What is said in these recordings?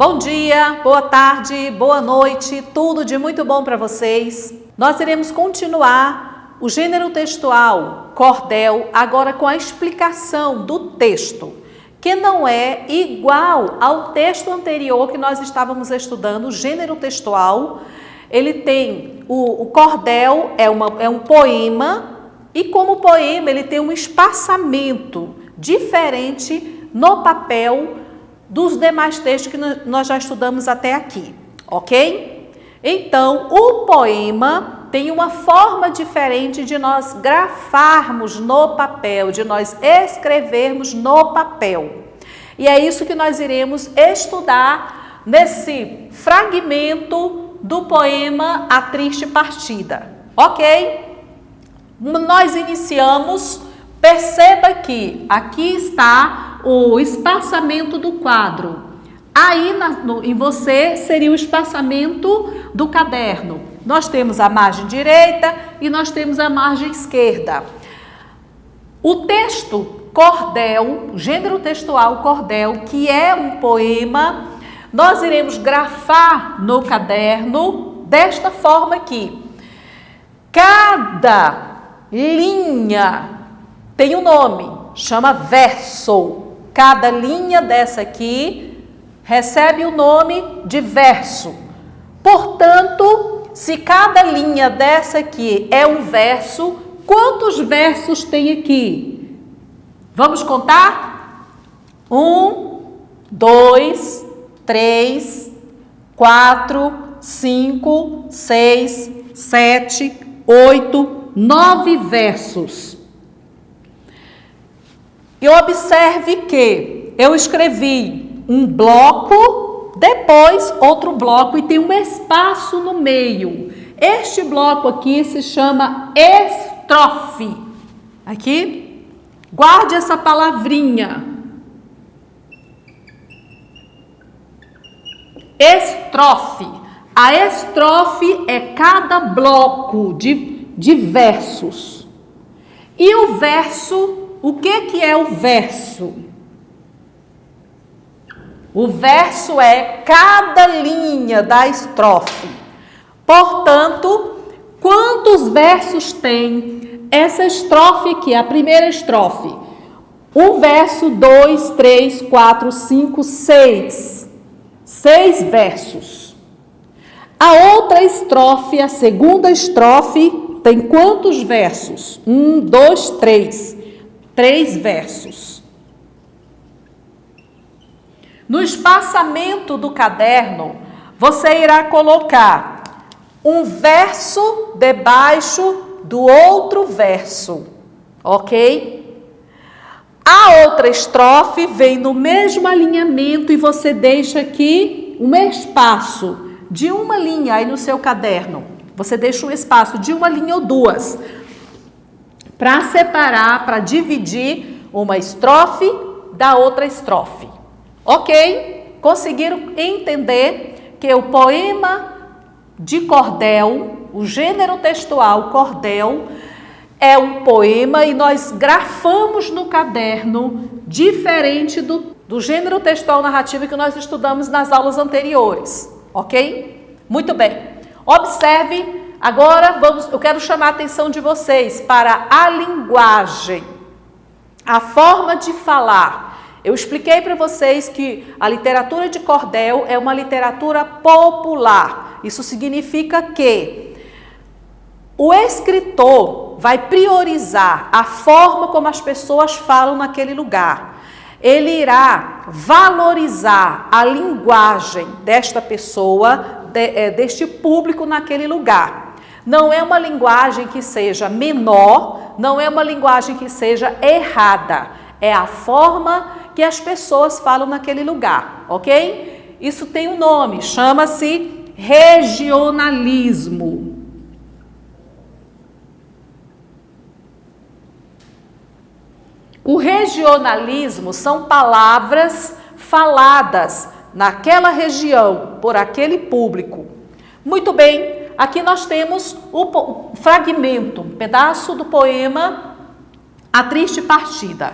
Bom dia, boa tarde, boa noite, tudo de muito bom para vocês. Nós iremos continuar o gênero textual cordel, agora com a explicação do texto, que não é igual ao texto anterior que nós estávamos estudando, o gênero textual. Ele tem, o cordel é um poema, e como poema ele tem um espaçamento diferente no papel dos demais textos que nós já estudamos até aqui, ok? Então, o poema tem uma forma diferente de nós grafarmos no papel, de nós escrevermos no papel. E é isso que nós iremos estudar nesse fragmento do poema A Triste Partida, ok? Nós iniciamos, perceba que aqui está o espaçamento do quadro. Aí em você seria o espaçamento do caderno. Nós temos a margem direita e nós temos a margem esquerda. O texto cordel, gênero textual cordel, que é um poema, nós iremos grafar no caderno desta forma aqui. Cada linha tem um nome, chama verso. Cada linha dessa aqui recebe o nome de verso. Portanto, se cada linha dessa aqui é um verso, quantos versos tem aqui? Vamos contar? 1, 2, 3, 4, 5, 6, 7, 8, 9 versos. E observe que eu escrevi um bloco, depois outro bloco e tem um espaço no meio. Este bloco aqui se chama estrofe. Aqui, guarde essa palavrinha. Estrofe. A estrofe é cada bloco de versos. E o verso, o que é o verso? O verso é cada linha da estrofe. Portanto, quantos versos tem essa estrofe aqui, a primeira estrofe? Um verso, 2, 3, 4, 5, 6. 6 versos. A outra estrofe, a segunda estrofe, tem quantos versos? 1, 2, 3. 3 versos. No espaçamento do caderno, você irá colocar um verso debaixo do outro verso, ok? A outra estrofe vem no mesmo alinhamento e você deixa aqui um espaço de uma linha aí no seu caderno. Você deixa um espaço de uma linha ou duas para separar, para dividir uma estrofe da outra estrofe. Ok? Conseguiram entender que o poema de cordel, o gênero textual cordel, é um poema e nós grafamos no caderno diferente do gênero textual narrativo que nós estudamos nas aulas anteriores. Ok? Muito bem. Observe. Agora, eu quero chamar a atenção de vocês para a linguagem, a forma de falar. Eu expliquei para vocês que a literatura de cordel é uma literatura popular. Isso significa que o escritor vai priorizar a forma como as pessoas falam naquele lugar. Ele irá valorizar a linguagem desta pessoa, deste público naquele lugar. Não é uma linguagem que seja menor, não é uma linguagem que seja errada. É a forma que as pessoas falam naquele lugar, ok? Isso tem um nome, chama-se regionalismo. O regionalismo são palavras faladas naquela região, por aquele público. Muito bem. Aqui nós temos o fragmento, um pedaço do poema A Triste Partida.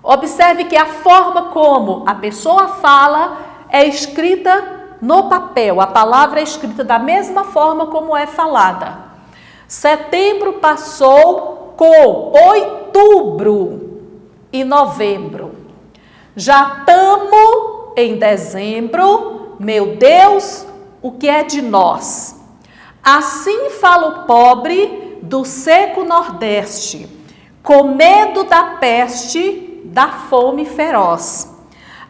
Observe que a forma como a pessoa fala é escrita no papel, a palavra é escrita da mesma forma como é falada. Setembro passou com outubro e novembro. Já estamos em dezembro, meu Deus, o que é de nós? Assim fala o pobre do seco Nordeste, com medo da peste, da fome feroz.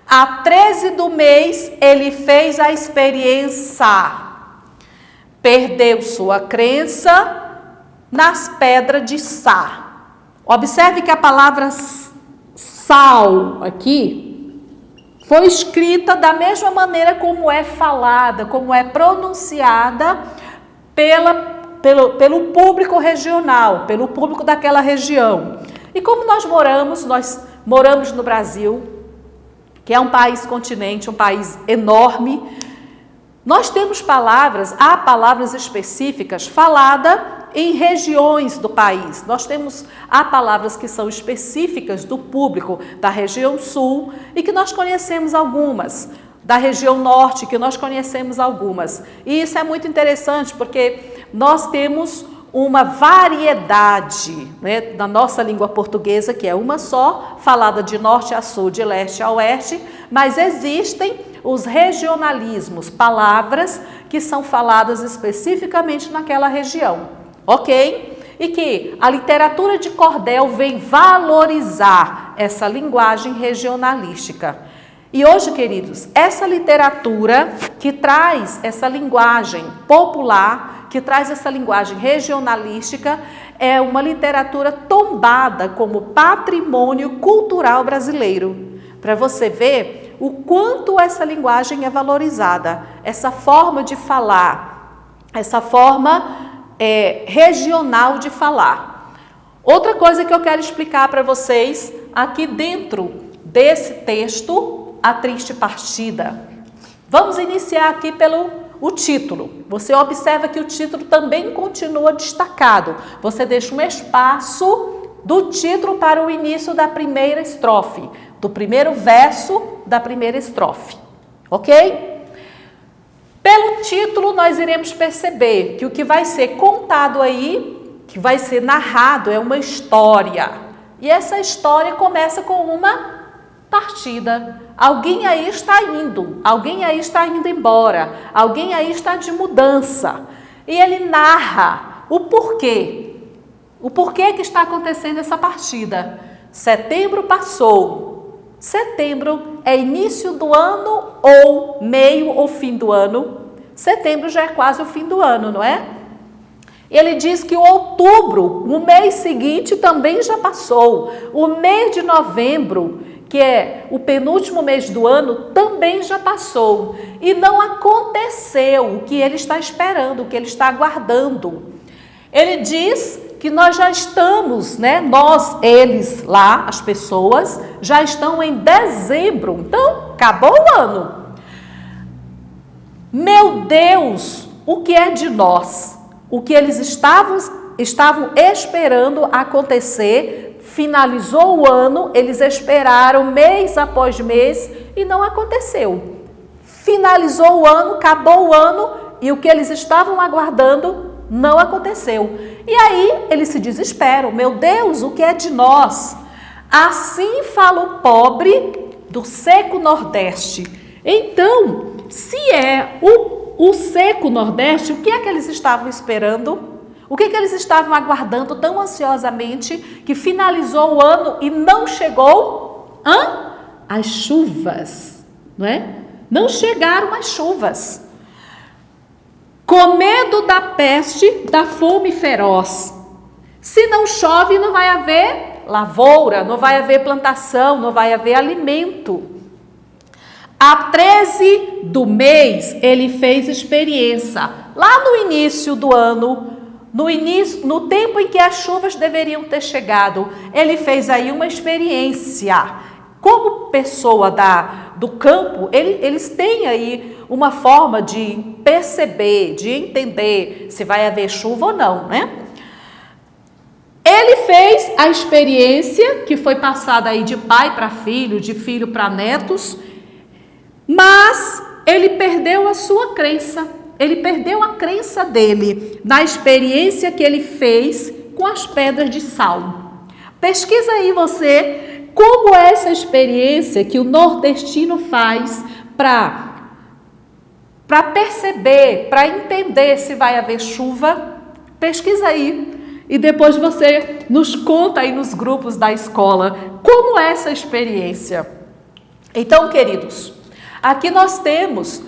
A 13 do mês ele fez a experiência, perdeu sua crença nas pedras de Sá. Observe que a palavra sal aqui foi escrita da mesma maneira como é falada, como é pronunciada pelo público regional, pelo público daquela região. E como nós moramos no Brasil, que é um país continente, um país enorme, nós temos há palavras específicas faladas em regiões do país. Há palavras que são específicas do público da região sul e que nós conhecemos algumas, da região norte, que nós conhecemos algumas. E isso é muito interessante porque nós temos uma variedade, né, da nossa língua portuguesa, que é uma só, falada de norte a sul, de leste a oeste, mas existem os regionalismos, palavras que são faladas especificamente naquela região, ok? E que a literatura de cordel vem valorizar essa linguagem regionalística. E hoje, queridos, essa literatura que traz essa linguagem popular, que traz essa linguagem regionalística, é uma literatura tombada como patrimônio cultural brasileiro. Para você ver o quanto essa linguagem é valorizada, essa forma de falar, essa forma regional de falar. Outra coisa que eu quero explicar para vocês, aqui dentro desse texto, A Triste Partida. Vamos iniciar aqui pelo título. Você observa que o título também continua destacado. Você deixa um espaço do título para o início da primeira estrofe, do primeiro verso da primeira estrofe, ok? Pelo título nós iremos perceber que o que vai ser contado aí, que vai ser narrado, é uma história. E essa história começa com uma partida. Alguém aí está indo, alguém aí está indo embora, alguém aí está de mudança. E ele narra o porquê. O porquê que está acontecendo essa partida. Setembro passou. Setembro é início do ano ou meio ou fim do ano. Setembro já é quase o fim do ano, não é? Ele diz que o outubro, o mês seguinte, também já passou. O mês de novembro, que é o penúltimo mês do ano, também já passou. E não aconteceu o que ele está esperando, o que ele está aguardando. Ele diz que nós já estamos, né? Nós, eles lá, as pessoas, já estão em dezembro. Então, acabou o ano. Meu Deus, o que é de nós? O que eles estavam esperando acontecer, finalizou o ano, eles esperaram mês após mês e não aconteceu. Finalizou o ano, acabou o ano e o que eles estavam aguardando não aconteceu. E aí eles se desesperam. Meu Deus, o que é de nós? Assim fala o pobre do seco Nordeste. Então, se é o seco Nordeste, o que é que eles estavam esperando? O que é que eles estavam aguardando tão ansiosamente que finalizou o ano e não chegou? As chuvas, não é? Não chegaram as chuvas. Com medo da peste, da fome feroz. Se não chove, não vai haver lavoura, não vai haver plantação, não vai haver alimento. A 13 do mês, ele fez experiência. Lá no início do ano, no tempo em que as chuvas deveriam ter chegado, ele fez aí uma experiência. Como pessoa do campo, eles têm aí uma forma de perceber, de entender se vai haver chuva ou não, né? Ele fez a experiência que foi passada aí de pai para filho, de filho para netos, Mas ele perdeu a sua crença, ele perdeu a crença dele na experiência que ele fez com as pedras de sal. Pesquisa aí você como é essa experiência que o nordestino faz para perceber, para entender se vai haver chuva. Pesquisa aí e depois você nos conta aí nos grupos da escola como é essa experiência. Então, queridos, aqui nós temos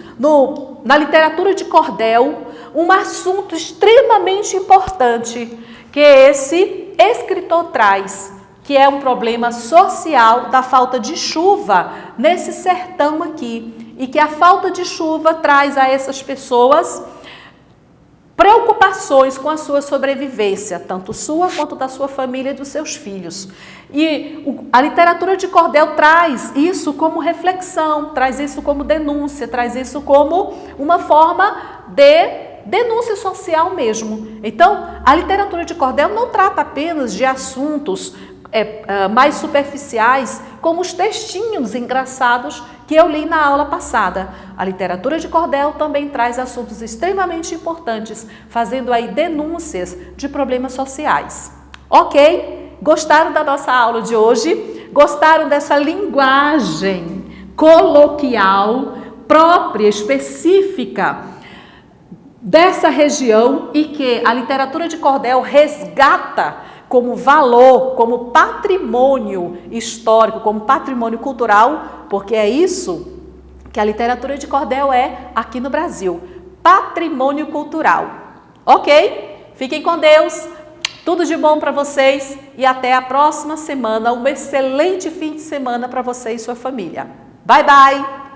na literatura de cordel um assunto extremamente importante que esse escritor traz, que é um problema social da falta de chuva nesse sertão aqui, e que a falta de chuva traz a essas pessoas preocupações com a sua sobrevivência, tanto sua quanto da sua família e dos seus filhos. E a literatura de cordel traz isso como reflexão, traz isso como denúncia, traz isso como uma forma de denúncia social mesmo. Então, a literatura de cordel não trata apenas de assuntos mais superficiais, como os textinhos engraçados que eu li na aula passada. A literatura de cordel também traz assuntos extremamente importantes, fazendo aí denúncias de problemas sociais. Ok? Gostaram da nossa aula de hoje? Gostaram dessa linguagem coloquial própria, específica dessa região e que a literatura de cordel resgata como valor, como patrimônio histórico, como patrimônio cultural, porque é isso que a literatura de cordel é aqui no Brasil, patrimônio cultural. Ok? Fiquem com Deus, tudo de bom para vocês e até a próxima semana, um excelente fim de semana para você e sua família. Bye, bye!